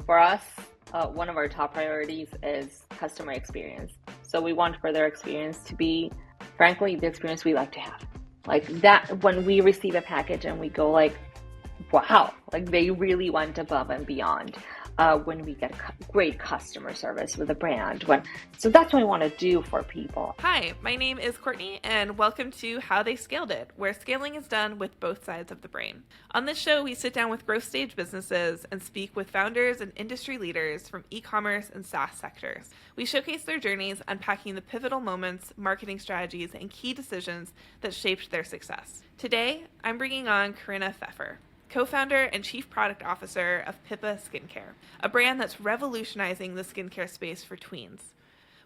for us, one of our top priorities is customer experience. So we want for their experience to be, frankly, the experience we like to have. Like that, when we receive a package and we go like, wow, like they really went above and beyond. When we get great customer service with a brand. So that's what I want to do for people. Hi, my name is Courtney, and welcome to How They Scaled It, where scaling is done with both sides of the brain. On this show, we sit down with growth stage businesses and speak with founders and industry leaders from e-commerce and SaaS sectors. We showcase their journeys, unpacking the pivotal moments, marketing strategies, and key decisions that shaped their success. Today, I'm bringing on Corina Pfeffer, co-founder and chief product officer of Pipa Skincare, a brand that's revolutionizing the skincare space for tweens.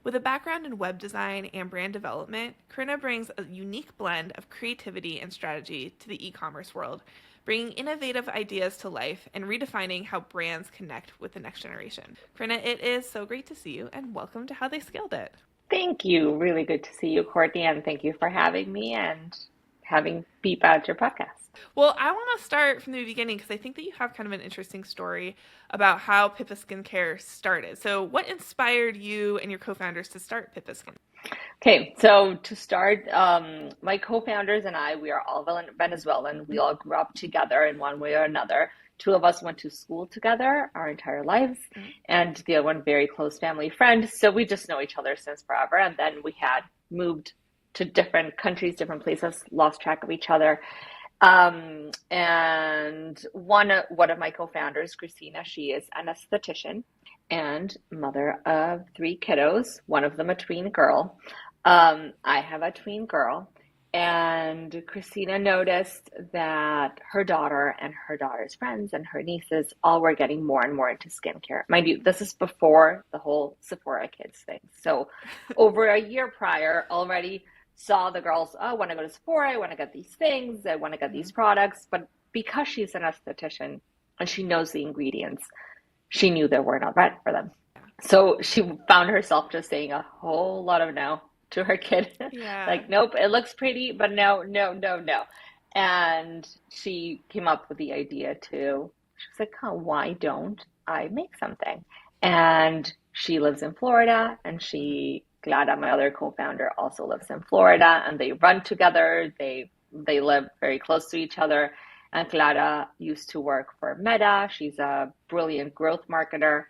With a background in web design and brand development, Corina brings a unique blend of creativity and strategy to the e-commerce world, bringing innovative ideas to life and redefining how brands connect with the next generation. Corina, it is so great to see you, and welcome to How They Scaled It. Thank you. Really good to see you, Courtney, and thank you for having me and having Pipa at your podcast. Well, I want to start from the beginning because I think that you have kind of an interesting story about how Pipa Skincare started. So what inspired you and your co-founders to start Pipa Skincare? Okay, so to start, my co-founders and I, we are all Venezuelan. We all grew up together in one way or another. Two of us went to school together our entire lives, and the other one, very close family friend. So we just know each other since forever. And then we had moved to different countries, different places, lost track of each other. And one of my co-founders, Christina, she is an esthetician and mother of 3 kiddos, one of them a tween girl. I have a tween girl, and Christina noticed that her daughter and her daughter's friends and her nieces all were getting more and more into skincare. Mind you, this is before the whole Sephora Kids thing. So over a year prior, already saw the girls, oh, I want to go to Sephora, I want to get these things, I want to get these products. But because she's an esthetician and she knows the ingredients, she knew they were not right for them. So she found herself just saying a whole lot of no to her kid. Yeah. Like, nope, it looks pretty, but no. And she came up with the idea she was like, oh, why don't I make something? And she lives in Florida, and Glada, my other co-founder, also lives in Florida, and they run together. They live very close to each other. And Glada used to work for Meta. She's a brilliant growth marketer,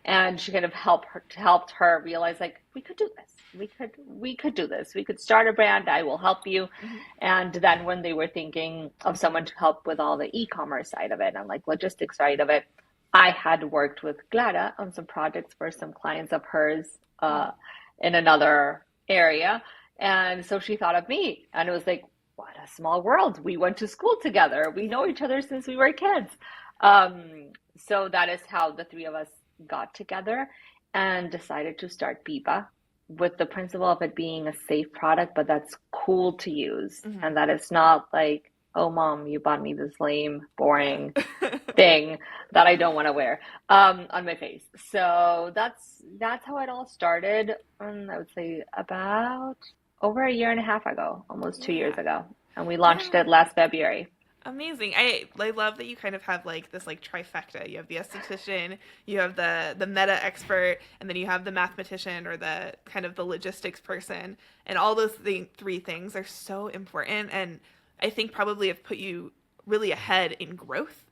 and she kind of helped her realize, like, we could do this. We could do this. We could start a brand. I will help you. Mm-hmm. And then when they were thinking of someone to help with all the e-commerce side of it and like logistics side of it, I had worked with Glada on some projects for some clients of hers in another area. And so she thought of me, and it was like, what a small world. We went to school together. We know each other since we were kids. So that is how the 3 of us got together and decided to start Pipa with the principle of it being a safe product, but that's cool to use. Mm-hmm. And that it's not like, oh, mom, you bought me this lame, boring thing that I don't want to wear on my face. So that's how it all started. I would say about over a year and a half ago, almost 2 years ago. And we launched it last February. Amazing. I love that you kind of have like this like trifecta. You have the esthetician, you have the meta expert, and then you have the mathematician or the kind of the logistics person. And all those 3 things are so important, and I think probably have put you really ahead in growth,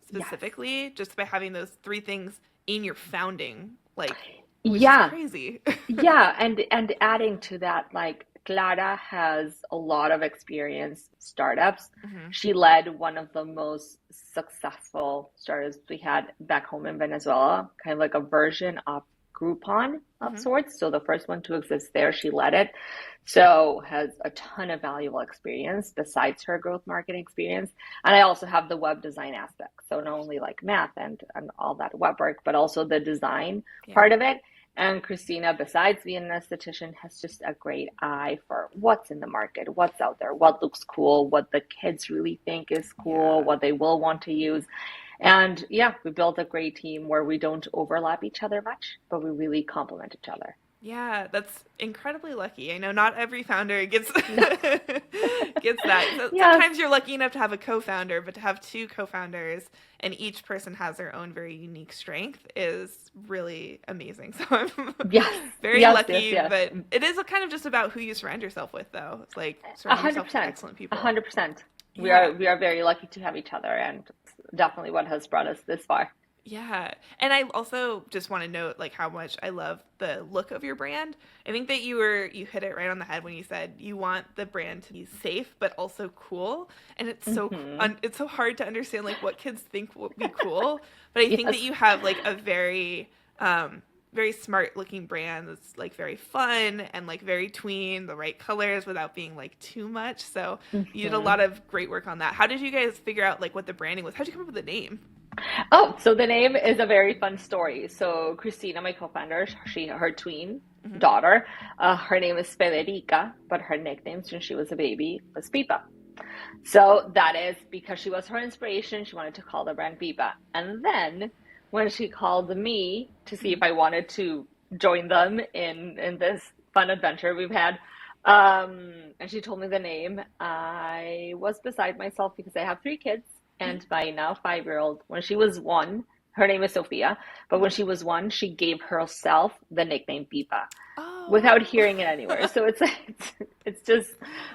specifically just by having those 3 things in your founding, like, which is crazy. Yeah. And adding to that, like, Glada has a lot of experience startups. Mm-hmm. She led one of the most successful startups we had back home in Venezuela, kind of like a version of Groupon of sorts. So the first one to exist there, she led it. So has a ton of valuable experience besides her growth marketing experience. And I also have the web design aspect. So not only like math and all that web work, but also the design part of it. And Christina, besides being an esthetician, has just a great eye for what's in the market, what's out there, what looks cool, what the kids really think is cool, what they will want to use. And we built a great team where we don't overlap each other much, but we really complement each other. Yeah, that's incredibly lucky. I know not every founder gets No. gets that. So Yes, sometimes you're lucky enough to have a co-founder, but to have two co-founders and each person has their own very unique strength is really amazing. So I'm yes, very yes, yes, lucky, yes. but it is kind of just about who you surround yourself with, though. It's like A surrounding hundred yourself with percent, excellent a people. 100%. Yeah. We are very lucky to have each other, and definitely what has brought us this far. Yeah. And I also just want to note like how much I love the look of your brand. I think that you hit it right on the head when you said you want the brand to be safe but also cool. And Hmm. it's so hard to understand like what kids think will be cool, but I think that Yes. you have like a very smart looking brand that's like very fun and like very tween, the right colors without being like too much. So you did a Hmm. lot of great work on that. How did you guys figure out like what the branding was? How'd you come up with the name? Oh, so the name is a very fun story. So Christina, my co-founder, her tween Hmm. daughter, her name is Federica, but her nickname since she was a baby was Pipa. So that is because she was her inspiration. She wanted to call the brand Pipa. And then when she called me to see if Hmm. I wanted to join them in this fun adventure we've had, and she told me the name, I was beside myself because I have three kids, Hmm. and my now 5 year old, when she was one, her name is Sophia, but when she was one, she gave herself the nickname Pipa without Oh. hearing it anywhere. So it's just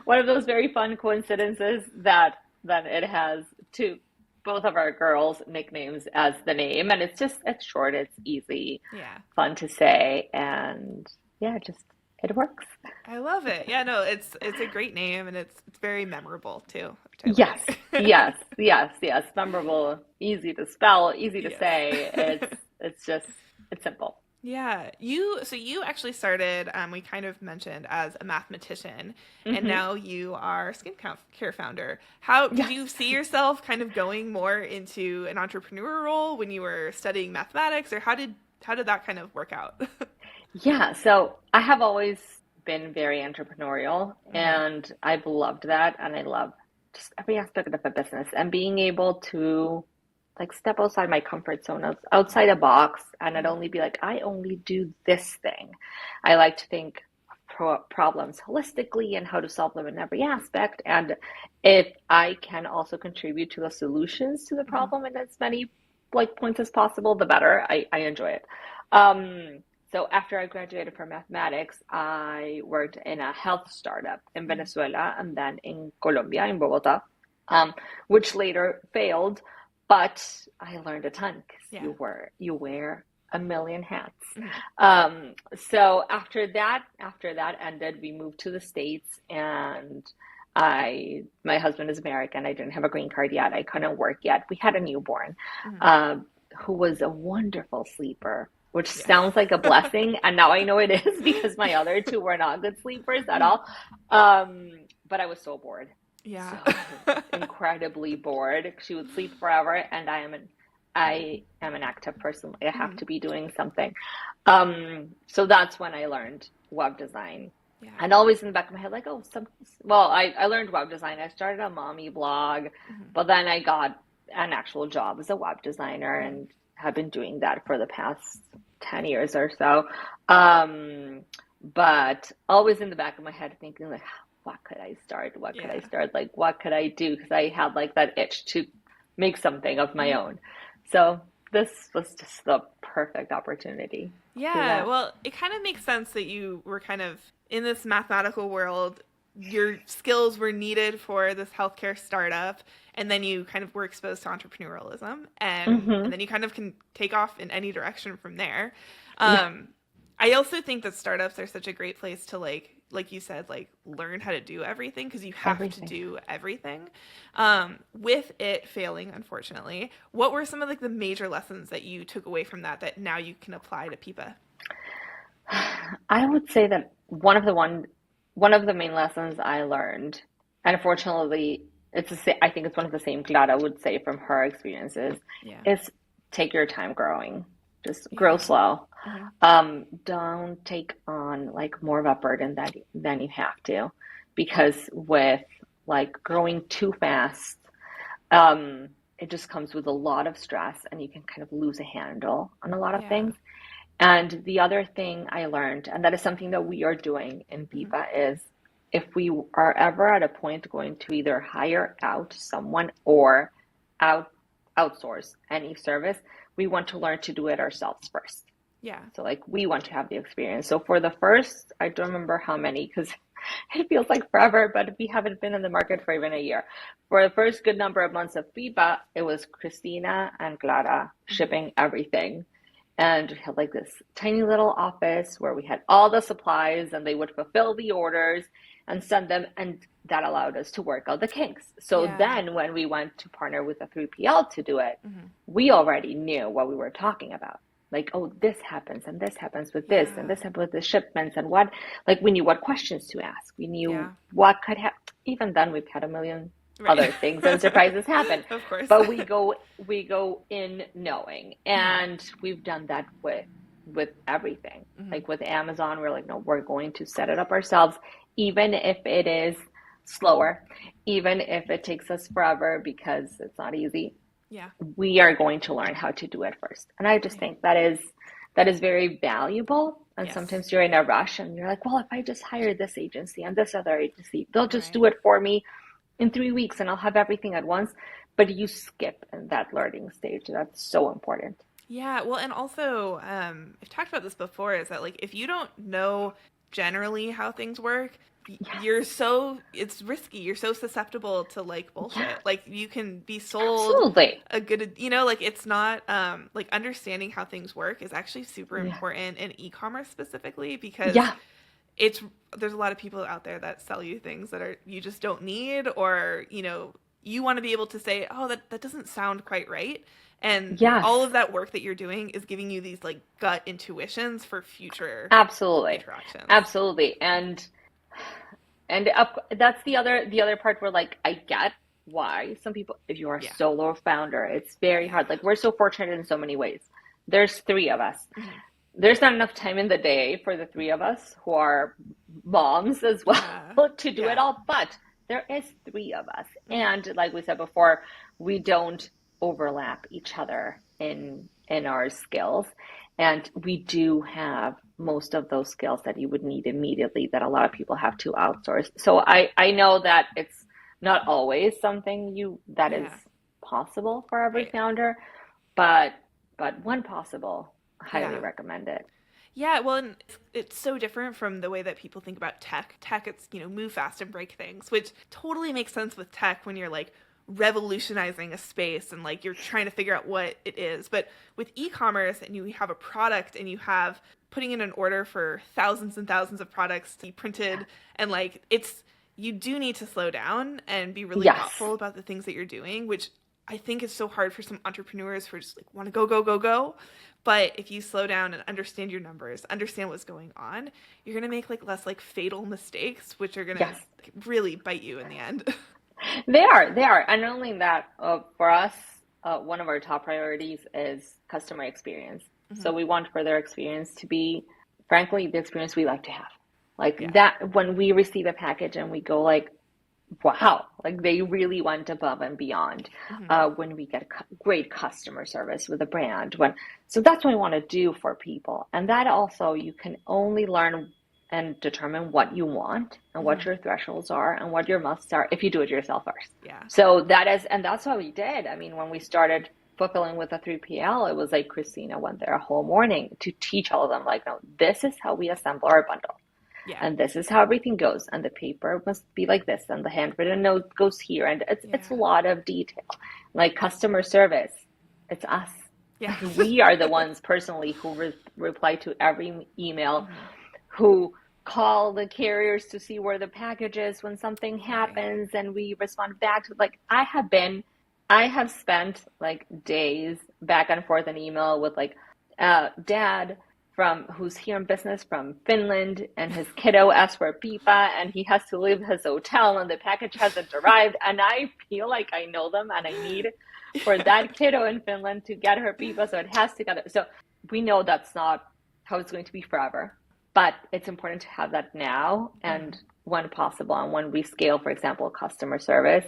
one of those very fun coincidences that it has two both of our girls' nicknames as the name, and it's short, it's easy, Yeah. fun to say, and yeah, just it works. I love it. Yeah, no, it's a great name and it's very memorable too, which I Yes, like. yes, yes, yes. Memorable, easy to spell, easy to Yes. say. It's just it's simple. Yeah, you actually started, we kind of mentioned as a mathematician, and Hmm. now you are care founder. How did Yes. you see yourself kind of going more into an entrepreneur role when you were studying mathematics, or how did that kind of work out? Yeah, so I have always been very entrepreneurial Hmm. and I've loved that and I love just every aspect of a business and being able to like step outside my comfort zone, outside a box and not Hmm. only be like, I only do this thing. I like to think of problems holistically and how to solve them in every aspect. And if I can also contribute to the solutions to the Hmm. problem in as many like points as possible, the better. I enjoy it. Um, so after I graduated from mathematics, I worked in a health startup in Hmm. Venezuela and then in Colombia, in Bogota, um, which later failed, but I learned a ton because Yeah. you wear a million hats. Hmm. So after that ended, we moved to the States and my husband is American. I didn't have a green card yet. I couldn't work yet. We had a newborn, Hmm. um, who was a wonderful sleeper, which Yeah. sounds like a blessing. And now I know it is because my other two were not good sleepers at Hmm. all. Um, but I was so bored, Yeah. so incredibly bored. She would sleep forever, and I am an active person. I have Hmm. to be doing something. So that's when I learned web design. Yeah. And always in the back of my head, like, oh, well, I learned web design. I started a mommy blog, Hmm. but then I got an actual job as a web designer Hmm. and have been doing that for the past 10 years or so. Um, but always in the back of my head thinking like, what could I start? What could I Yeah. start? Like, what could I do? Because I had like that itch to make something of my Hmm. own. So this was just the perfect opportunity to do Yeah, that. well, it kind of makes sense that you were kind of in this mathematical world. Your skills were needed for this healthcare startup, and then you kind of were exposed to entrepreneurialism, and Hmm. then you kind of can take off in any direction from there. Yeah, Um, I also think that startups are such a great place to like you said, like learn how to do everything because you have to everything. do everything. With it failing, unfortunately, what were some of like the major lessons that you took away from that now you can apply to Pipa? I would say that one of the main lessons I learned, and unfortunately, I think it's one of the same things that I would say from her experiences, Yeah. is take your time growing. Just grow Yeah. slow. Hmm. Don't take on like more of a burden than you have to, because with like growing too fast, it just comes with a lot of stress, and you can kind of lose a handle on a lot of Yeah. things. And the other thing I learned, and that is something that we are doing in Hmm. Pipa, is if we are ever at a point going to either hire out someone or out outsource any service, we want to learn to do it ourselves first. Yeah. So like we want to have the experience. So for the first, I don't remember how many because it feels like forever, but we haven't been in the market for even a year. For the first good number of months of Pipa, it was Christina and Clara Hmm. shipping everything. And we had like this tiny little office where we had all the supplies and they would fulfill the orders and send them. And that allowed us to work out the kinks. So Yeah. then when we went to partner with a 3PL to do it, Hmm. we already knew what we were talking about. Like, oh, this happens and this happens with this and Yeah. this happens with the shipments and what, like we knew what questions to ask. We knew Yeah. what could happen. Even then we've had a million Right. other things and surprises happen, Of course. but we go in knowing, Hmm. and we've done that with everything. Hmm. Like with Amazon, we're like, no, we're going to set it up ourselves, even if it is slower, even if it takes us forever because it's not easy. Yeah. We are going to learn how to do it first. And I just Right. think that is very valuable. And Yes. sometimes you're in a rush and you're like, well, if I just hire this agency and this other agency, they'll just Right. do it for me in 3 weeks and I'll have everything at once. But you skip in that learning stage. That's so important. Yeah, well, and also, I've talked about this before, is that like if you don't know generally how things work, Yes. it's risky. You're so susceptible to like Yeah, bullshit. Like you can be sold absolutely. a good, like it's not, like understanding how things work is actually super Yeah. important in e-commerce specifically because Yeah. it's there's a lot of people out there that sell you things that are you just don't need, or you want to be able to say, oh, that doesn't sound quite right, and all Yes. of that work that you're doing is giving you these like gut intuitions for future Absolutely. interactions. Absolutely. And that's the other part where like I get why some people, if you're a Yeah. solo founder, it's very hard. Yeah. Like we're so fortunate in so many ways. There's three of us. Hmm. There's not enough time in the day for the three of us who are moms as well Yeah. to do it Yeah. all, but there is three of us. Hmm. And like we said before, we don't overlap each other in our skills. And we do have most of those skills that you would need immediately that a lot of people have to outsource. So I know that it's not always something you that is Yeah. possible for every Right. founder, but when possible, highly Yeah. recommend it. Yeah, well, and it's so different from the way that people think about tech. Tech, it's, move fast and break things, which totally makes sense with tech when you're like revolutionizing a space and like you're trying to figure out what it is. But with e-commerce and you have a product and you have putting in an order for thousands and thousands of products to be printed, and like you do need to slow down and be really Yes. thoughtful about the things that you're doing, which I think is so hard for some entrepreneurs who are just like want to go, go, go, go. But if you slow down and understand your numbers, understand what's going on, you're gonna make like less like fatal mistakes, which are gonna Yes. really bite you in the end. They are. And not only that, for us, one of our top priorities is customer experience. Hmm. So we want for their experience to be, frankly, the experience we like to have. Like Yeah. that, when we receive a package and we go like, wow, like they really went above and beyond. Hmm. When we get great customer service with a brand, so that's what we want to do for people. And that also you can only learn and determine what you want and what Hmm. your thresholds are and what your musts are if you do it yourself first. Yeah. So and that's what we did. I mean, when we started fulfilling with a 3PL, it was like Christina went there a whole morning to teach all of them, like, no, this is how we assemble our bundle. Yeah. And this is how everything goes. And the paper must be like this, and the handwritten note goes here. And it's a Yeah. lot of detail. Like customer service, it's us. Yeah. Like we are the ones personally who reply to every email, Hmm. who call the carriers to see where the package is when something Right. happens, and we respond back to like I have spent like days back and forth in email with like dad from who's here in business from Finland, and his kiddo asked for a pipa and he has to leave his hotel and the package hasn't arrived, and I feel like I know them and I need for Yeah. that kiddo in Finland to get her pipa, so it has to get. So we know that's not how it's going to be forever, but it's important to have that now, and Hmm. when possible, and when we scale, for example, customer service,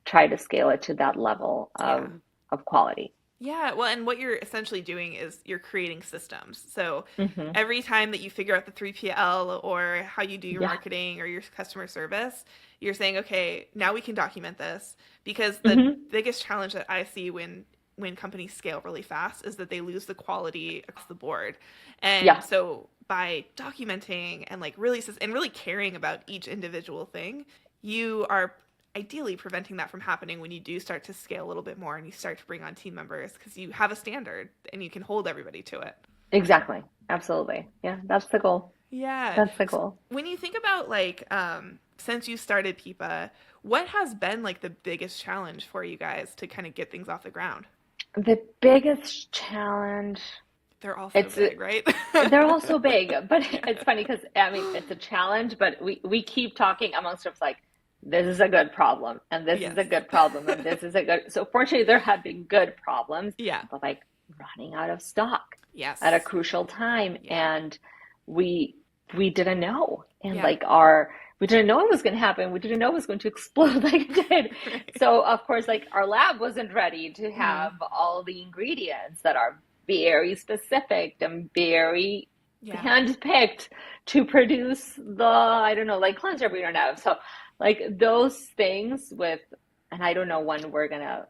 try to scale it to that level Yeah. of quality. Yeah, well, and what you're essentially doing is you're creating systems. So Hmm. every time that you figure out the 3PL or how you do your Yeah. marketing or your customer service, you're saying, okay, now we can document this. Because the Hmm. biggest challenge that I see when companies scale really fast is that they lose the quality across the board. And Yeah. so by documenting and like really and really caring about each individual thing, you are ideally preventing that from happening when you do start to scale a little bit more and you start to bring on team members because you have a standard and you can hold everybody to it. Exactly. Absolutely. Yeah. That's the goal. Yeah. That's the So goal. when you think about like since you started Pipa, what has been like the biggest challenge for you guys to kind of get things off the ground? The biggest challenge, They're all so it's big, right? they're all so big, but it's funny because I mean it's a challenge, but we keep talking amongst us like this is a good problem and this is Yes. a good problem and this is a good. So fortunately, there have been good problems, Yeah. but like running out of stock at a Yes. crucial time, Yeah. and we we didn't know, and Yeah. like our we didn't know it was going to happen. We didn't know it was going to explode like it did. Right. So of course, like our lab wasn't ready to have Mm. all the ingredients that are very specific and very Yeah. handpicked to produce the, I don't know, like cleanser we don't have. So like those things with, and I don't know when we're gonna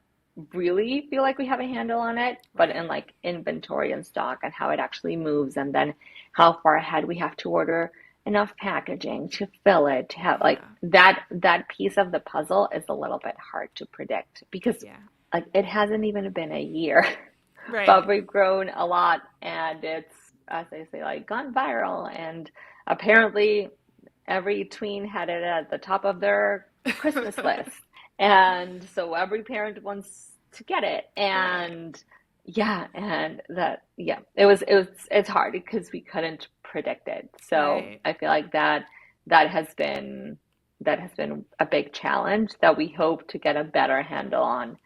really feel like we have a handle on it, but Right. in like inventory and stock and how it actually moves, and then how far ahead we have to order enough packaging to fill it, to have like Yeah. that piece of the puzzle is a little bit hard to predict because Yeah. like it hasn't even been a year. But Right. we've grown a lot, and it's, as they say, like gone viral. And apparently, every tween had it at the top of their Christmas list. And so every parent wants to get it. Right. And yeah, and that, yeah, it's hard because we couldn't predict it. So Right. I feel like that has been, that has been a big challenge that we hope to get a better handle on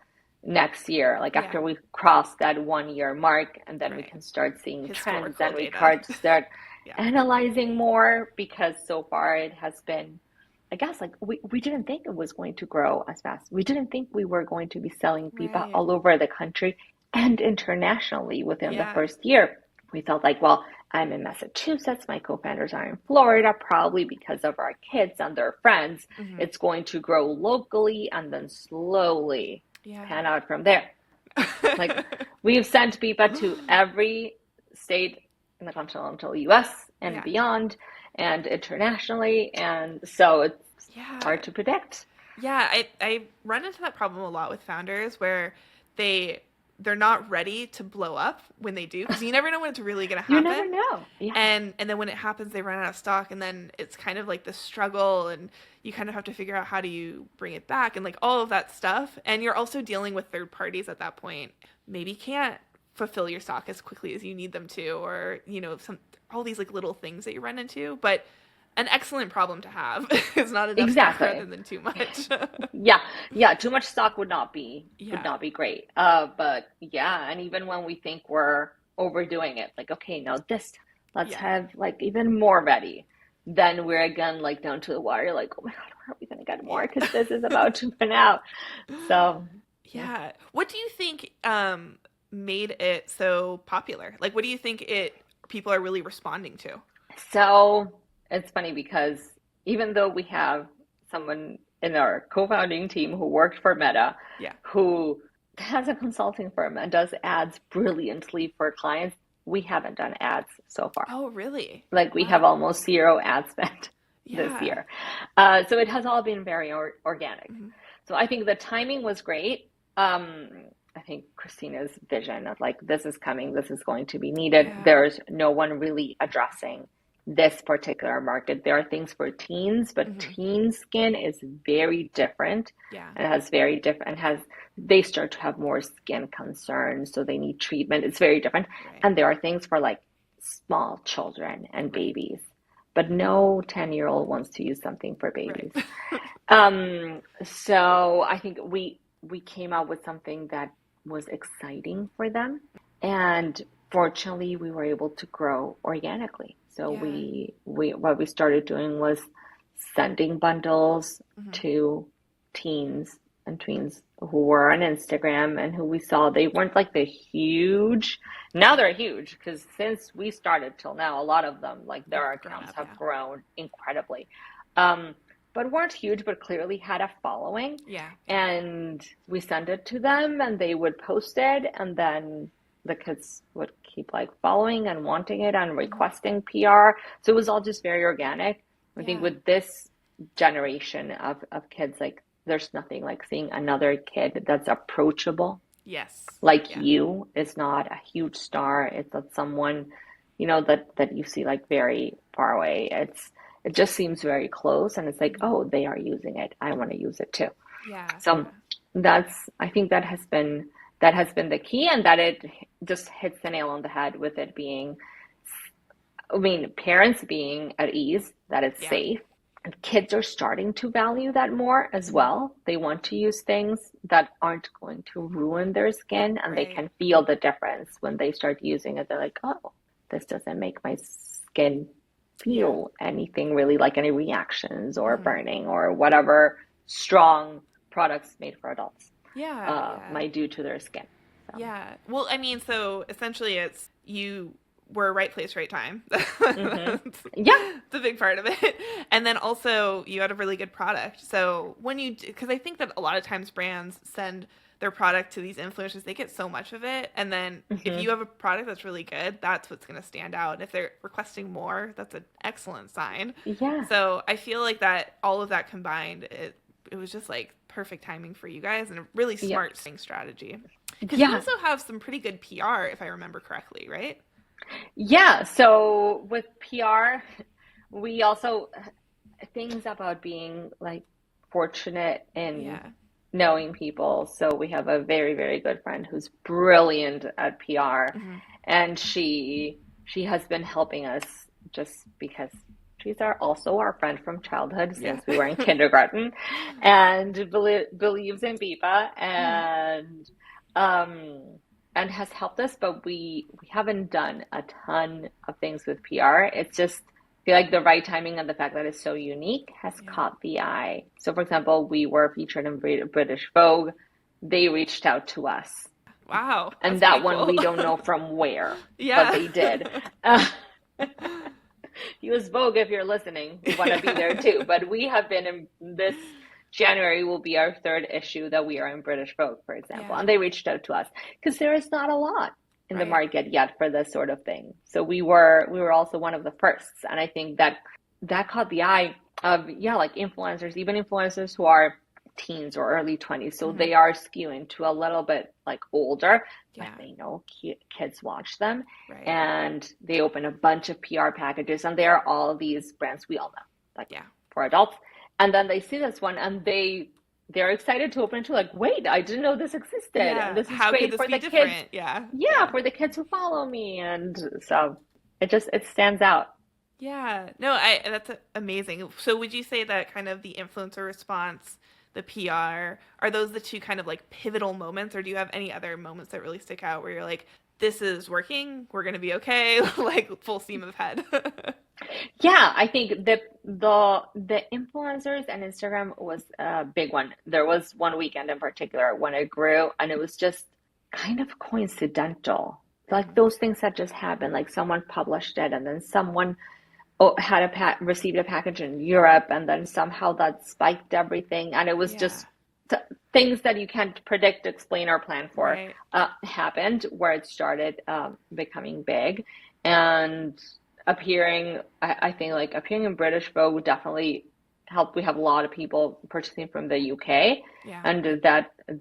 next year, like Yeah. after we cross that 1 year mark, and then we Right. can start seeing trends Historical and we data. can start Yeah. analyzing more, because so far it has been, I guess, like we didn't think it was going to grow as fast. We didn't think we were going to be selling Pipa Right. all over the country and internationally within the Yeah. first year. We felt like, well, I'm in Massachusetts, my co-founders are in Florida, probably because of our kids and their friends. Hmm. It's going to grow locally and then slowly Yeah. pan out from there. Like we've sent Pipa to every state in the continental US and Yeah. beyond and internationally. And so it's Yeah. hard to predict. Yeah. I run into that problem a lot with founders where they they're not ready to blow up when they do because you never know when it's really going to You never happen. know. Yeah. And then when it happens, they run out of stock, and then it's kind of like the struggle, and you kind of have to figure out how do you bring it back, and like all of that stuff. And you're also dealing with third parties at that point. Maybe can't fulfill your stock as quickly as you need them to, or some all these like little things that you run into. But an excellent problem to have is not enough stock Exactly. rather than too much. Yeah. Yeah. Too much stock would Yeah. not be great. But yeah. And even when we think we're overdoing it, like, okay, now this, let's Yeah. have like even more ready. Then we're again like down to the wire, like, oh my God, where are we going to get more? Yeah. Because this is about to run out. So, yeah. Yeah. What do you think made it so popular? Like, what do you think people are really responding to? So it's funny because even though we have someone in our co-founding team who worked for Meta, Yeah. who has a consulting firm and does ads brilliantly for clients, we haven't done ads so far. Oh, really? Like we have Wow. almost zero ad spend this Yeah. year. So it has all been very organic. Hmm. So I think the timing was great. I think Christina's vision of like, this is coming, this is going to be needed. Yeah. There's no one really addressing this particular market. There are things for teens, but Hmm. teen skin is very different Yeah. and has very different, and they start to have more skin concerns, so they need treatment. It's very different. Right. And there are things for like small children and Right. babies, but no 10-year-old wants to use something for babies. Right. So I think we came out with something that was exciting for them, and fortunately we were able to grow organically. So Yeah. we what we started doing was sending bundles Hmm. to teens and tweens who were on Instagram and who we saw, they weren't like the huge, now they're huge because since we started till now, a lot of them, like They've their grown accounts up, have yeah. grown incredibly. Um, but weren't huge, but clearly had a following. Yeah, yeah. And we sent it to them and they would post it, and then the kids would keep like following and wanting it and Mhm. requesting PR. So it was all just very organic. I think Yeah. with this generation of kids, like there's nothing like seeing another kid that's approachable Yes. like Yeah. you. Is not a huge star. It's not someone, that you see like very far away. It just seems very close, and it's like, Mhm. oh, they are using it. I want to use it too. Yeah, So yeah. I think that has been the key, and that it just hits the nail on the head with it being, I mean, parents being at ease, that it's Yeah. safe. And kids are starting to value that more as Mhm. well. They want to use things that aren't going to ruin their skin, and they Right. can feel the difference when they start using it. They're like, oh, this doesn't make my skin Yeah. feel anything really, like any reactions or Mhm. burning or whatever strong products made for adults Yeah, yeah. might do to their skin. So, Yeah. Well, I mean, so essentially it's you were right place, right time. It's yeah. a big part of it. And then also you had a really good product. So when because I think that a lot of times brands send their product to these influencers, they get so much of it. And then if you hmm have a product that's really good, that's what's going to stand out. And if they're requesting more, that's an excellent sign. Yeah. So I feel like that all of that combined, it was just like perfect timing for you guys and a really Yeah. smart strategy. Because you Yeah. also have some pretty good PR, if I remember correctly, right? Yeah. So with PR, we also things about being like fortunate in Yeah. knowing people. So we have a very, very good friend who's brilliant at PR, Hmm. and she has been helping us just because she's also our friend from childhood Yeah. since we were in kindergarten, and believes in Pipa, Hmm. um and has helped us, but we haven't done a ton of things with PR. It's just feel like the right timing and the fact that it's so unique has Yeah. caught the eye. So, for example, we were featured in British Vogue. They reached out to us, Wow. That's and pretty that one cool. we don't know from where, but Yeah. they did. Uh, use Vogue if you're listening. We want to be there Yeah. too. But we have been in this January will be our third issue that we are in British Vogue, for example. Yeah. And they reached out to us because there is not a lot in the Right. market yet for this sort of thing. So we were also one of the firsts. And I think that caught the eye of, yeah, like influencers, even influencers who are teens or early 20s. So Hmm. they are skewing to a little bit like older, but Yeah. they know kids watch them, Right. and they open a bunch of PR packages, and they are all these brands we all know, like Yeah. for adults. And then they see this one and they're excited to open it too. Like, wait, I didn't know this existed, and Yeah. this is How could great this for be the kids. different? Yeah. Yeah, Yeah. for the kids who follow me. And so it stands out. Yeah. No, that's amazing. So would you say that kind of the influencer response, the PR, are those the two kind of like pivotal moments, or do you have any other moments that really stick out where you're like, this is working, we're gonna be okay, like full steam ahead? Yeah, I think the influencers and Instagram was a big one. There was one weekend in particular when it grew, and it was just kind of coincidental. Like Hmm. those things that just happened, like someone published it, and then someone had received a package in Europe, and then somehow that spiked everything, and it was Yeah. just t things that you can't predict, explain, or plan for Right. happened where it started becoming big, and appearing. I think like appearing in British Vogue definitely helped. We have a lot of people purchasing from the UK, Yeah. and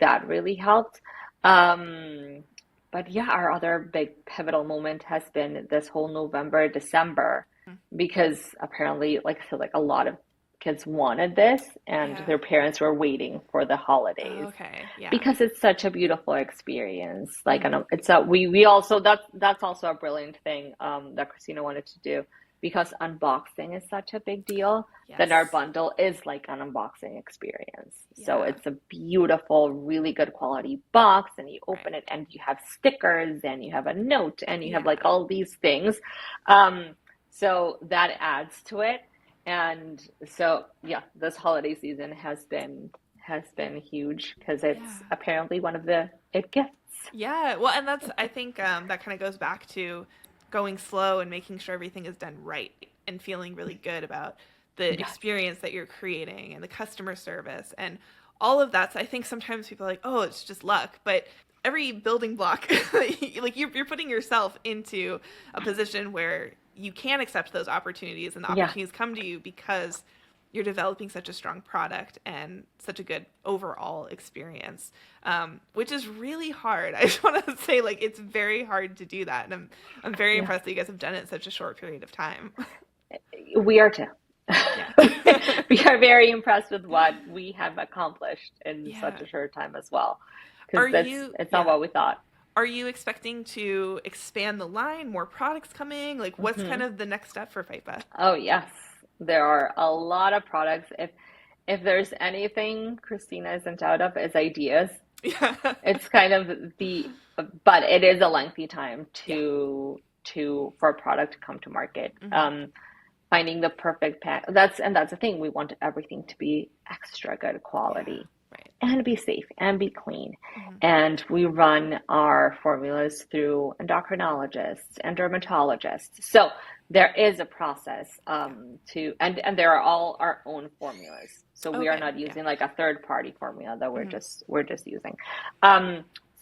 that really helped. Um, but yeah, our other big pivotal moment has been this whole November, December, Mm. because apparently, like I said, like a lot of kids wanted this, and Yeah. their parents were waiting for the Oh, holidays okay. Yeah. because it's such a beautiful experience. Like, Hmm. and it's a we also that's also a brilliant thing that Christina wanted to do, because unboxing is such a big deal. Then our Yes. bundle is like an unboxing experience. So Yeah. it's a beautiful, really good quality box, and you Right. open it and you have stickers and you have a note and you have like Yeah. all these things. Um, so that adds to it. And so yeah, this holiday season has been huge because it's Yeah. apparently one of the it gifts. Yeah. Well, and that's, I think that kind of goes back to going slow and making sure everything is done right and feeling really good about the Yes. experience that you're creating and the customer service and all of that. So I think sometimes people are like, oh, it's just luck. But every building block, like you're putting yourself into a position where you can accept those opportunities and the Yeah. opportunities come to you because you're developing such a strong product and such a good overall experience, which is really hard. I just want to say, like, it's very hard to do that, and I'm very Yeah. impressed that you guys have done it in such a short period of time. We are too. Yeah, We are very impressed with what we have accomplished in yeah. such a short time as well. Are Because you? it's not Yeah. what we thought. Are you expecting to expand the line? More products coming? Like, what's kind Hmm. of the next step for Pipa? Oh yes, there are a lot of products. If there's anything Christina isn't out of, is ideas. Yeah, It's kind of but it is a lengthy time yeah. for a product to come to market. Hmm. Finding the perfect pack. That's the thing. We want everything to be extra good Yeah, quality right. and be safe and be clean. Hmm. And we run our formulas through endocrinologists and dermatologists. So there is a process Yeah. and there are all our own formulas. So we are Okay. not Yeah. using like a third party formula that Hmm. we're just using.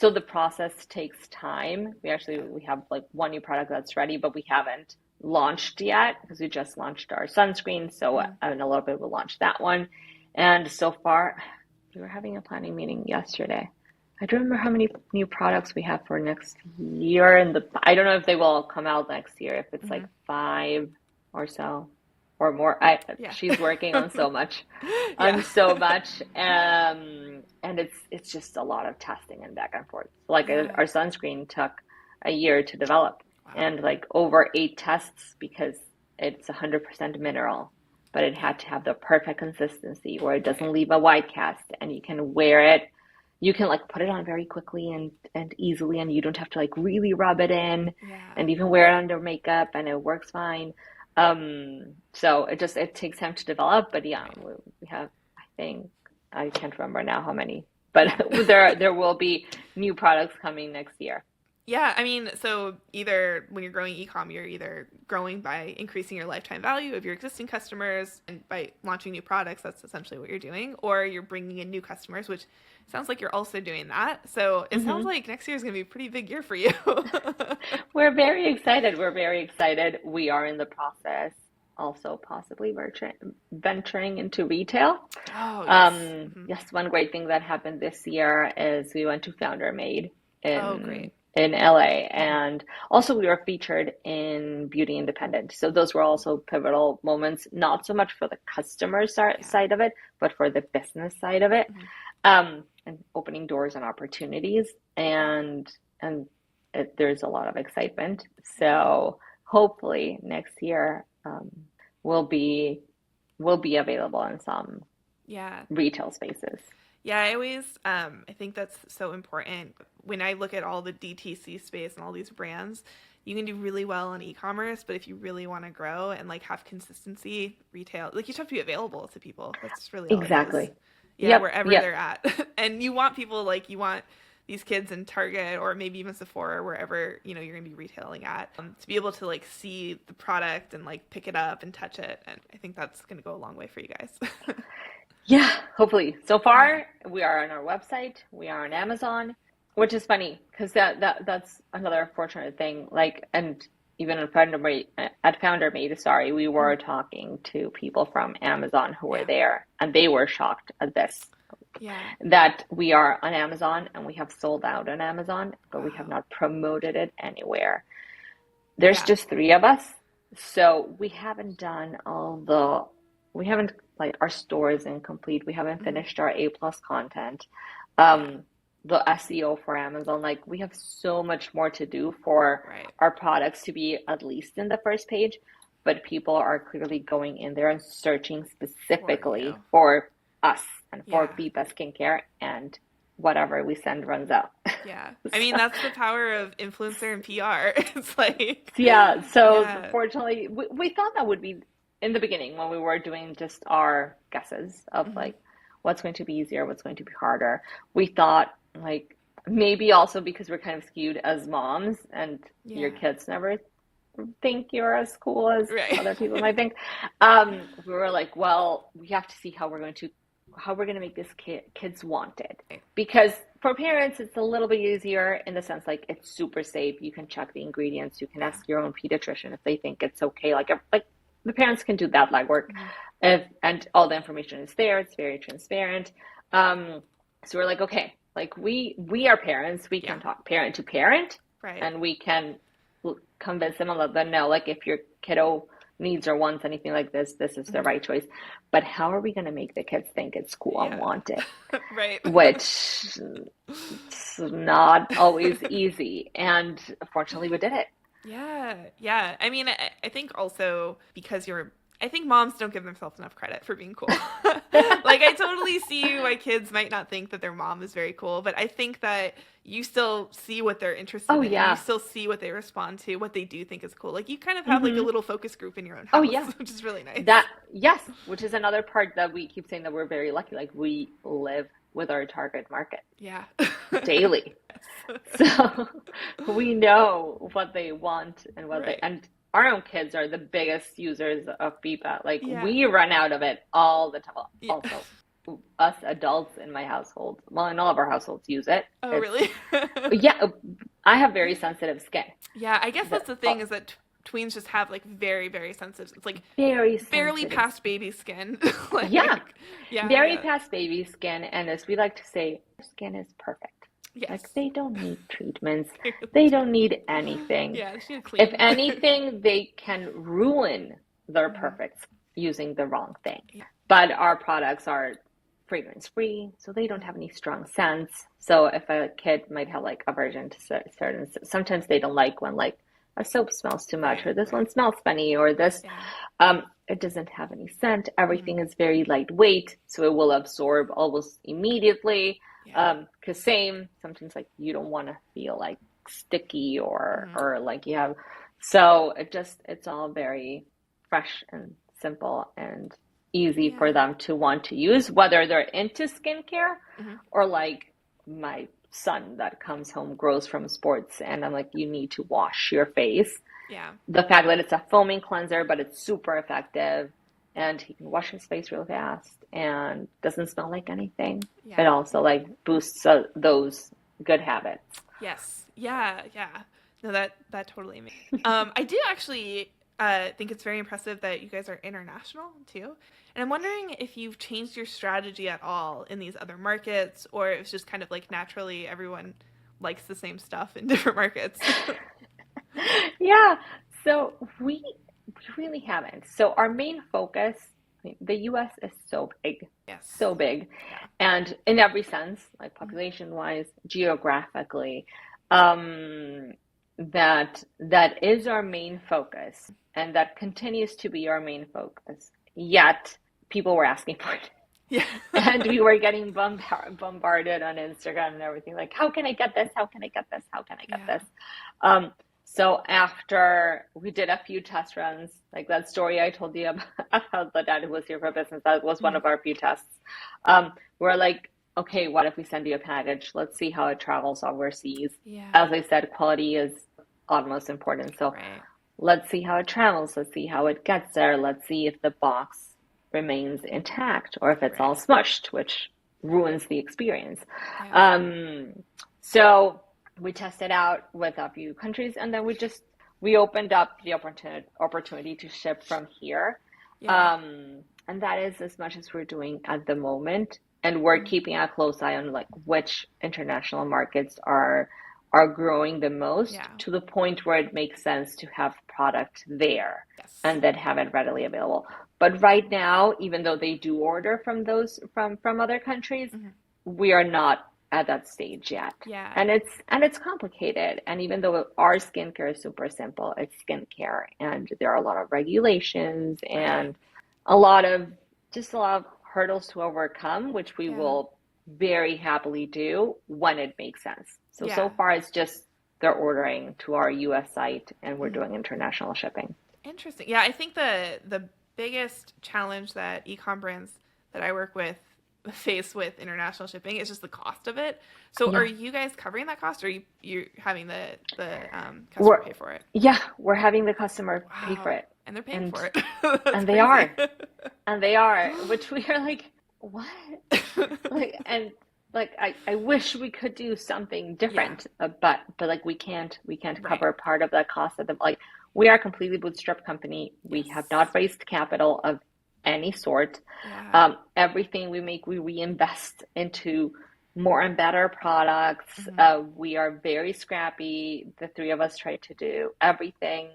So the process takes time. Yeah. We have like one new product that's ready, but we haven't launched yet because we just launched our sunscreen. So Hmm. in a little bit we'll launch that one. And so far, we were having a planning meeting yesterday. I don't remember how many new products we have for next year, and I don't know if they will all come out next year. If it's like Hmm. five or so or more. I Yeah. She's working Yeah. on so much, and it's just a lot of testing and back and forth. Like Yeah. our sunscreen took a year to develop, Wow. and like over 8 tests because it's 100% mineral, but it Yeah. had to have the perfect consistency where it Right. doesn't leave a white cast and you can wear it. You can like put it on very quickly and easily, and you don't have to like really rub it in, Yeah. and even wear it under makeup and it works fine. So it takes time to develop, but yeah, Right. we have, I think, I can't remember now how many, but Yeah. there will be new products coming next year. Yeah, I mean, so either when you're growing e-com, you're either growing by increasing your lifetime value of your existing customers and by launching new products, that's essentially what you're doing, or you're bringing in new customers, which sounds like you're also doing that. So it sounds Hmm. like next year is going to be a pretty big year for you. We're very excited. We're very excited. We are in the process, also possibly venturing into retail. Oh, yes. Hmm. Yes, one great thing that happened this year is we went to Founder Made Oh, great. in LA, Hmm. and also we were featured in Beauty Independent. So those were also pivotal moments, not so much for the customer Yeah. side of it, but for the business side of it, Hmm. and opening doors and opportunities, Yeah. and there's a lot of excitement. Yeah. So hopefully next year will be will be available in some Yeah. retail spaces. Yeah, I think that's so important. When I look at all the DTC space and all these brands, you can do really well on e-commerce, but if you really want to grow and like have consistency, retail, like you just have to be available to people. That's really all it is. Exactly. Yeah, Yep, wherever yep. they're at. And you want people like you want these kids in Target or maybe even Sephora, wherever, you're going to be retailing at, to be able to like see the product and like pick it up and touch it. And I think that's going to go a long way for you guys. Yeah, hopefully. So Yeah. far, we are on our website, we are on Amazon, which is funny because that's another fortunate thing. Like, and even at Founder Made, sorry, we were Mhm. talking to people from Amazon who were Yeah. there, and they were shocked at this, Yeah. that we are on Amazon and we have sold out on Amazon, but we have Wow. not promoted it anywhere. There's Yeah. just three of us, so we haven't, like, our store is incomplete. We haven't Hmm. finished our A+ content. Yeah. Um, the SEO for Amazon, like we have so much more to do for Right. our products to be at least in the first page, but people are clearly going in there and searching For specifically you. for us and for Yeah. Pipa Skincare, and whatever we send runs out. Yeah. I mean, So, that's the power of influencer and PR. It's like, yeah, so yeah. fortunately, we thought that would be in the beginning when we were doing just our guesses of Hmm. like what's going to be easier, what's going to be harder. We thought like maybe also because we're kind of skewed as moms and your Yeah. kids never think you're as cool as Right. other people might think. We were like, well, we have to see how we're going to make this kids want it. Because for parents, it's a little bit easier in the sense like it's super safe. You can check the ingredients. You can Yeah. ask your own pediatrician if they think it's okay. Like the parents can do that legwork, Mm-hmm. if and all the information is there. It's very transparent. So we're like, okay, like we are parents. We Yeah. can talk parent to parent, Right. and we can convince them and let them know, like if your kiddo needs or wants anything like this is the Mm-hmm. right choice. But how are we going to make the kids think it's cool and Yeah. want it? Right. Which is not always easy. And fortunately, we did it. Yeah, yeah. I mean, I think also because I think moms don't give themselves enough credit for being cool. Like, I totally see why kids might not think that their mom is very cool, but I think that you still see what they're interested Oh, in. You yeah. still see what they respond to, what they do think is cool. Like, you kind of have like a Hmm. little focus group in your own Oh, house, yeah. which is really nice. Yes, which is another part that we keep saying that we're very lucky. Like, we live with our target market Yeah. daily. Yes. So we know what they want and Right. and our own kids are the biggest users of Pipa. Like Yeah. we run out of it all the time. Yeah. Also, us adults in my household, well, in all of our households use it. Oh, It's really? yeah, I have very sensitive skin. Yeah, I guess The, that's the thing is that tweens just have like very, very sensitive. It's like very barely sensitive. past baby skin. Yeah, Like, yeah, very yeah. past baby skin, and as we like to say, our skin is perfect. Yes. Like they don't need treatments. They don't need anything. Yeah, she had If clean. anything, they can ruin their Mhm. perfect using the wrong thing. Yeah. But our products are fragrance free, so they don't have any strong scents. So if a kid might have like aversion to certain, sometimes they don't like when like a soap smells too much, Right, or this right. one smells funny, or this, Yeah. it doesn't have any scent. Mhm. Everything is very lightweight, so it will absorb almost immediately. Yeah. Cause same, sometimes like you don't want to feel like sticky Mhm. or like you have, so it's all very fresh and simple and easy for Yeah. them to want to use, whether they're into skincare Mhm. or like my son that comes home grows from sports and I'm like, you need to wash your face. Yeah. The fact that it's a foaming cleanser, but it's super effective and he can wash his face real fast and doesn't smell like anything. It Yeah. also like boosts those good habits. Yes. Yeah. Yeah. No, that totally makes. I do actually think it's very impressive that you guys are international too. And I'm wondering if you've changed your strategy at all in these other markets, or if it's just kind of like naturally everyone likes the same stuff in different markets. Yeah, so we really haven't. So our main focus, I mean, the US is Yes. so big, Yeah. and in every sense, like Mhm. population wise, geographically, um, that is our main focus, and that continues to be our main focus. Yet people were asking for it. Yeah. And we were getting bombarded on Instagram and everything like, how can I get this? How can I get this? How can I get Yeah. this? So after we did a few test runs, like that story I told you about the dad who was here for business, that was one Mhm. of our few tests. We're like, okay, what if we send you a package? Let's see how it travels overseas. Yeah. As I said, quality is utmost important. So Right. let's see how it travels. Let's see how it gets there. Let's see if the box remains intact or if it's all Right. smushed, which ruins the experience. Yeah. So we tested out with a few countries and then we opened up the opportunity to ship from here. Yeah. And that is as much as we're doing at the moment. And we're Mhm. keeping a close eye on like which international markets are growing the most Yeah. to the point where it makes sense to have product there Yes. and then have it readily available. But right now, even though they do order from those from other countries, Mhm. we are not at that stage yet. Yeah. And it's complicated. And even though our skincare is super simple, it's skincare and there are a lot of regulations Right. and a lot of a lot of hurdles to overcome, which we Yeah. will very happily do when it makes sense. So Yeah. far it's just they're ordering to our US site and we're Mhm. doing international shipping. Interesting. Yeah, I think the biggest challenge that ecom brands that I work with faced with international shipping. It's just the cost of it. So are Yeah. you guys covering that cost, or you're having the customer We're pay for it? yeah, we're having the customer pay for Wow. it. And they're paying And for it. That's and they crazy. are. And they are, which we are like, what? Like, and like I wish we could do something Yeah, different, but like we can't right. cover part of the cost of the like we are a completely bootstrapped company. We have Yes. not raised capital of any sort. Yeah. Everything we make, we reinvest into more and better products. Hmm. We are very scrappy. The three of us try to do everything.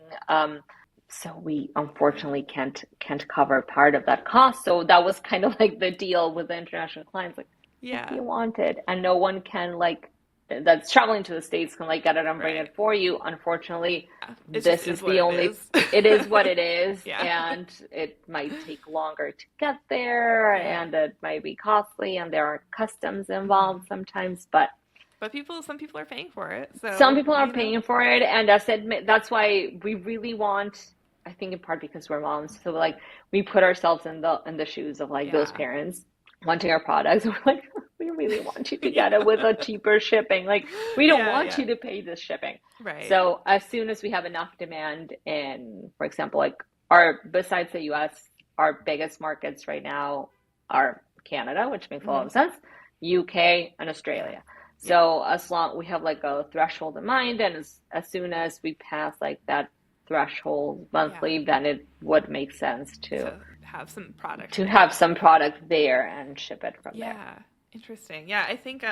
So we unfortunately can't cover part of that cost. So that was kind of like the deal with the international clients. Like, if Yeah. you want it, and no one can like that's traveling to the States can like get it and bring Right. it for you. Unfortunately, Yeah. It just this is is what the it only, is. it is what it is, Yeah. and it might take longer to get there, Yeah. and it might be costly, and there are customs Hmm. involved sometimes, but But some people are paying for it. some So, people are paying for it, and that's why we really want, I think in part because we're moms, so like we put ourselves in the shoes of like those yeah. parents wanting our products. We're like, we really want you to get it with Yeah. a cheaper shipping. Like we don't Yeah, want yeah. you to pay this shipping. Right. So as soon as we have enough demand in, for example, like our besides the US, our biggest markets right now are Canada, which makes a lot Hmm. of sense, UK and Yeah. Australia. Yeah. So as long we have like a threshold in mind, and as soon as we pass like that threshold Yeah. monthly, then it would make sense To have some product to have there. some product there and ship it from there. Yeah. Interesting. Yeah, I think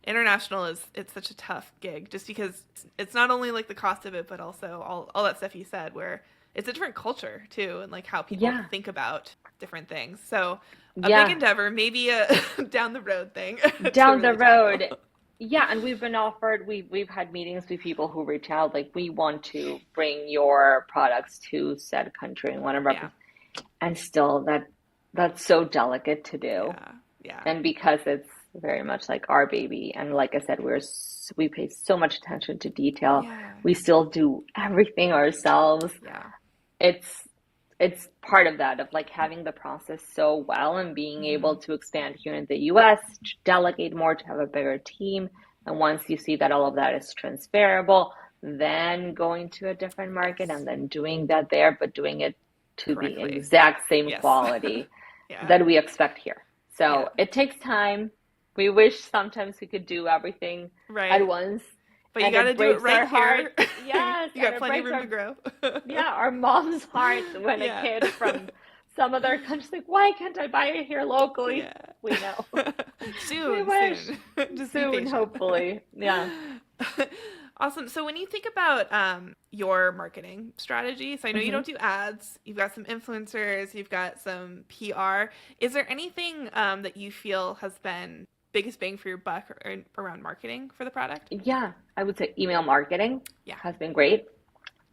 international it's such a tough gig just because it's not only like the cost of it, but also all that stuff you said where it's a different culture too, and like how people Yeah, think about different things. So a big yeah. endeavor, maybe a down the road thing to Down the really tackle. road, yeah, and we've been offered, we've had meetings with people who reach out like, we want to bring your products to said country and whatever, Yeah. and still that's so delicate to do. Yeah. Yeah. And because it's very much like our baby, and like I said, we pay so much attention to detail. Yeah. We still do everything ourselves. Yeah. It's it's part of that, of like having the process so well and being able Hmm. to expand here in the US, to delegate more, to have a bigger team. And once you see that all of that is transferable, then going to a different market Yes. and then doing that there, but doing it to the Correctly. exact same Yes. quality Yeah. that we expect here. Yeah. So it takes time. We wish sometimes we could do everything at Right. once, But you and got to it do it breaks our right heart. here. Yes, You and got it plenty of breaks room to our, grow. yeah, our mom's heart when a Yeah. kid from some other country's like, why can't I buy it here locally? Yeah. We know. We Soon, wish. soon. Just be Soon, patient. hopefully. Yeah. Awesome. So when you think about your marketing strategy, so I know you Hmm. don't do ads, you've got some influencers, you've got some PR. Is there anything that you feel has been biggest bang for your buck around marketing for the product? Yeah, I would say email marketing Yeah. has been great.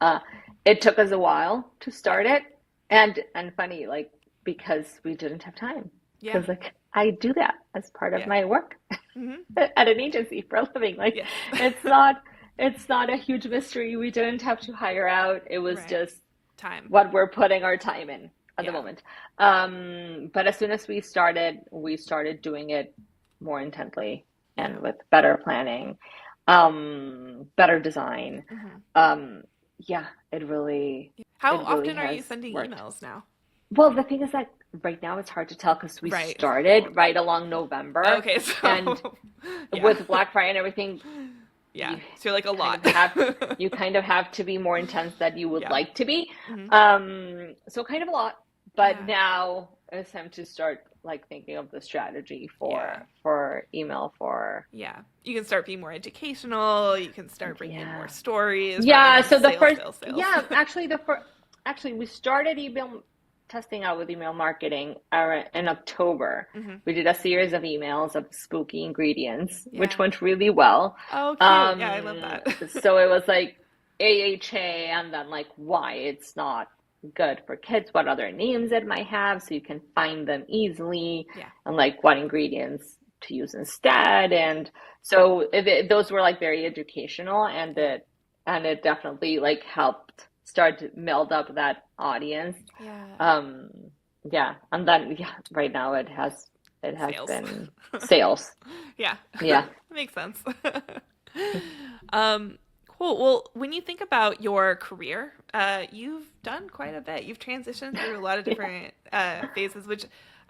Uh, it took us a while to Yeah. start it, and funny, like, because we didn't have time. Yeah. Because like I do that as part of Yeah. my work Hmm. at an agency for a living. Like, Yes. it's not it's not a huge mystery. We didn't have to hire out. It was Right. just Time. what we're putting our time in at the Yeah. moment. But as soon as we started doing it more intently Yeah. and with better planning, better design. Hmm. Um, yeah, it really How it really often are you has sending worked. emails now? Well, the thing is that right now it's hard to tell because we Right. started right along November, Okay, and so yeah. with Black Friday and everything, Yeah. you So you're like a kind lot. of have you kind of have to be more intense than you would Yeah. like to be. Hmm. So kind of a lot. But Yeah. now it's time to start like thinking of the strategy Yeah. for email for Yeah. You can start being more educational. You can start bringing in more yeah. stories rather Yeah, than so just the sales, first, sales, sales. yeah, actually we started email testing out with email marketing in October. Hmm. We did a series of emails of spooky ingredients, which Yeah. went really well. Oh, cute. Yeah, I love that. So it was like AHA, and then like why it's not good for kids, what other names it might have, so you can find them easily, Yeah. and like what ingredients to use instead. And so those were like very educational, and Yeah. it definitely like helped start to build up that audience. Yeah. Um, yeah, and then yeah, right now it has Sales. been sales. Yeah. Yeah. Makes sense. Cool. Well, when you think about your career, you've done quite a bit. You've transitioned through a lot of Yeah. different phases, which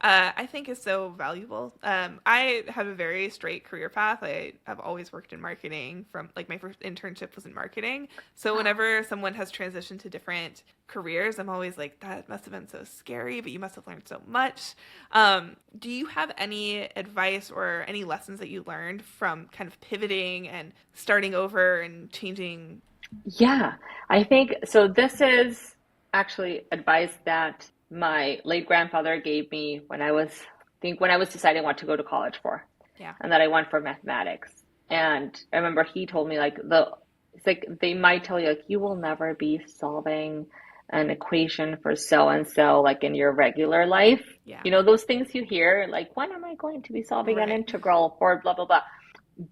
I think is so valuable. I have a very straight career path. I have always worked in marketing from like my first internship was in marketing. So whenever someone has transitioned to different careers, I'm always like, that must have been so scary, but you must have learned so much. Do you have any advice or any lessons that you learned from kind of pivoting and starting over and changing? Yeah, I think so. This is actually advice that my late grandfather gave me when when I was deciding what to go to college for, Yeah. and that I went for mathematics. And I remember he told me like it's like they might tell you like you will never be solving an equation for so and so like in your regular life. Yeah. You know, those things you hear like when am I going to be solving an Right. integral for blah blah blah.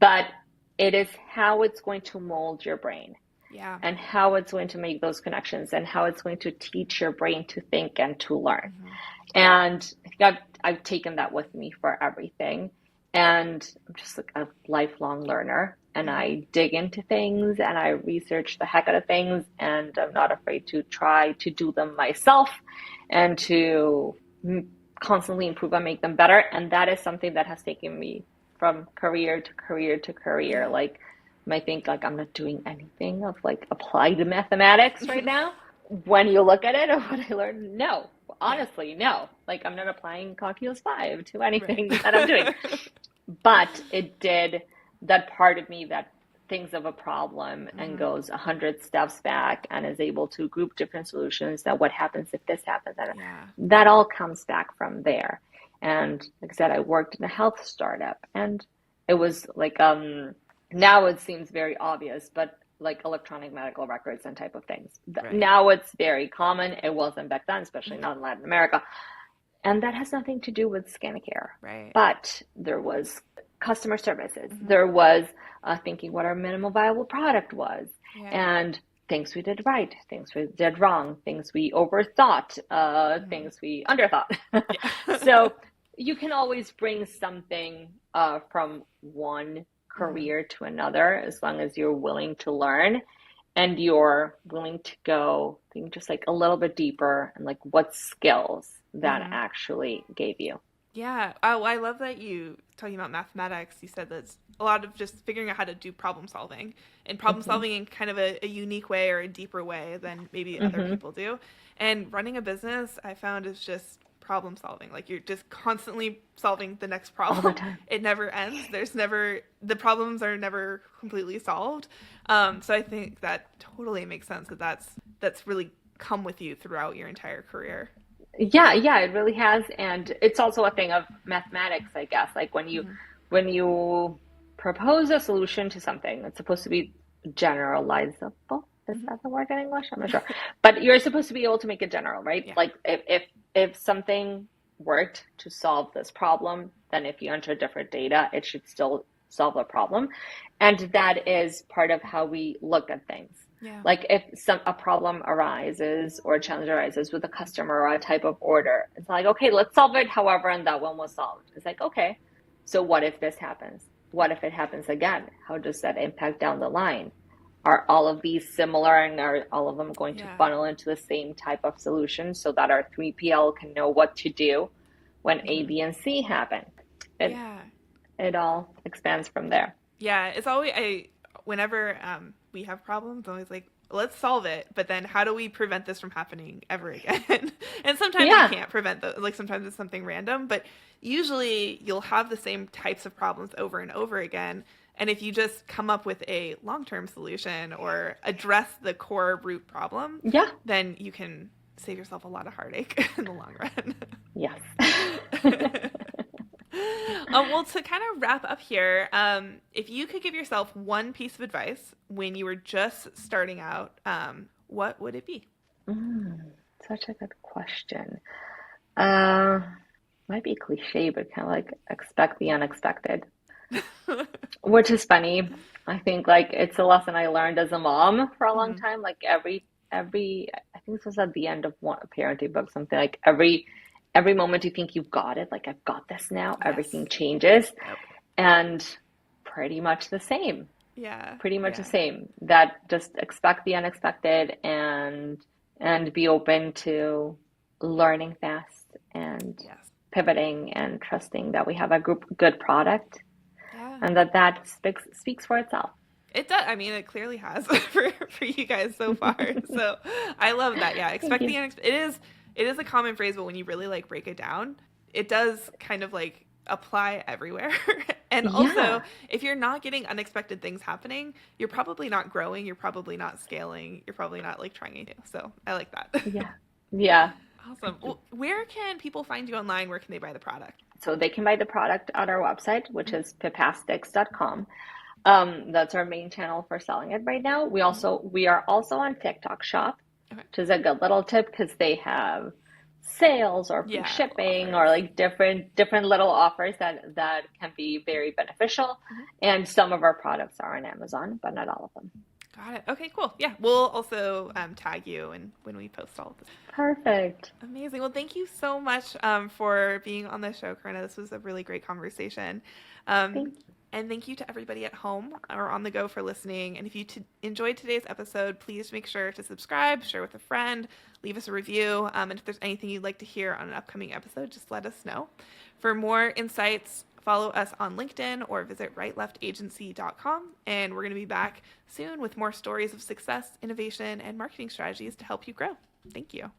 But it is how it's going to mold your brain Yeah. and how it's going to make those connections and how it's going to teach your brain to think and to learn. Hmm. And I think I've taken that with me for everything. And I'm just like a lifelong learner. And Hmm. I dig into things and I research the heck out of things. And I'm not afraid to try to do them myself and to constantly improve and make them better. And that is something that has taken me from career to career to career. Yeah. Like, you might think like I'm not doing anything of like applied mathematics right now. When you look at it or what I learned, no, Yeah. honestly, no. Like I'm not applying calculus 5 to Right. anything that I'm doing. But it did that part of me that thinks of a problem and Hmm. goes 100 steps back and is able to group different solutions that what happens if this happens. And Yeah. that all comes back from there. And like I said, I worked in a health startup and it was like now it seems very obvious, but like electronic medical records and type of things. Right. Now it's very common. It wasn't back then, especially Hmm. not in Latin America. And that has nothing to do with skincare. Right. But there was customer services. Hmm. There was thinking what our minimum viable product was, Yeah. and things we did right, things we did wrong, things we overthought, Hmm. things we underthought. Yeah. So you can always bring something from one Hmm. career to another as long as you're willing to learn and you're willing to go think just like a little bit deeper and like what skills that Hmm. actually gave you. Yeah. Oh, I love that you talking about mathematics. You said that's a lot of just figuring out how to do problem solving and problem Hmm. solving in kind of a unique way or a deeper way than maybe other Hmm. people do. And running a business, I found is just problem solving. Like you're just constantly solving the next All the problem. time. It never ends. There's never the problems are never completely solved. So I think that totally makes sense that that's really come with you throughout your entire career. Yeah, yeah, it really has. And it's also a thing of mathematics, I guess. Like Hmm. when you propose a solution to something, it's supposed to be generalizable. Is Hmm. that the word in English? I'm not sure. But you're supposed to be able to make it general, right? Yeah. Like if something worked to solve this problem, then if you enter different data, it should still solve the problem. And that is part of how we look at things. Yeah. Like if a problem arises or a challenge arises with a customer or a type of order, it's like, okay, let's solve it however, and that one was solved. It's like, okay, so what if this happens? What if it happens again? How does that impact down the line? Are all of these similar and are all of them going to Yeah. funnel into the same type of solution so that our 3PL can know what to do when A, Hmm. B, and C happen? It Yeah. it all expands from there. Yeah. It's always whenever we have problems, I'm always like, let's solve it, but then how do we prevent this from happening ever again? And sometimes you Yeah. can't prevent like sometimes it's something random, but usually you'll have the same types of problems over and over again. And if you just come up with a long-term solution or address the core root problem, Yeah. then you can save yourself a lot of heartache in the long run. Yes. Well, to kind of wrap up here, if you could give yourself one piece of advice when you were just starting out, what would it be? Mm, such a good question. Uh, might be cliche, but kind of like expect the unexpected, which is funny. I think like it's a lesson I learned as a mom for a long Hmm. time. Like every I think this was at the end of one a parenting book, something like every moment you think you've got it, like I've got this now, everything Yes. changes. Yep. And pretty much the same, Yeah. pretty much the Yeah. same. That just expect the unexpected and be open to learning fast and Yes. pivoting and trusting that we have a good product Yeah. and that speaks for itself. It does. I mean, it clearly has for you guys so far. So I love that. Yeah, Thank expect the you. it is a common phrase, but when you really like break it down, it does kind of like apply everywhere. And also, Yeah, if you're not getting unexpected things happening, you're probably not growing. You're probably not scaling. You're probably not like trying anything. So I like that. yeah, yeah. Awesome. Well, where can people find you online? Where can they buy the product? So they can buy the product on our website, which Mhm. is pipastics.com. That's our main channel for selling it right now. Mhm. We are also on TikTok Shop, Okay. which is a good little tip because they have sales or free Yeah, shipping or offers. like different little offers that can be very beneficial. Mhm. And some of our products are on Amazon, but not all of them. Got it. Okay, cool. Yeah, we'll also tag you and when we post all of this. Perfect. Amazing. Well, thank you so much for being on the show, Corinna. This was a really great conversation. Um, Thank and thank you to everybody at home or on the go for listening. And if you enjoyed today's episode, please make sure to subscribe, share with a friend, leave us a review. And if there's anything you'd like to hear on an upcoming episode, just let us know. For more insights, follow us on LinkedIn or visit rightleftagency.com. And we're going to be back soon with more stories of success, innovation, and marketing strategies to help you grow. Thank you.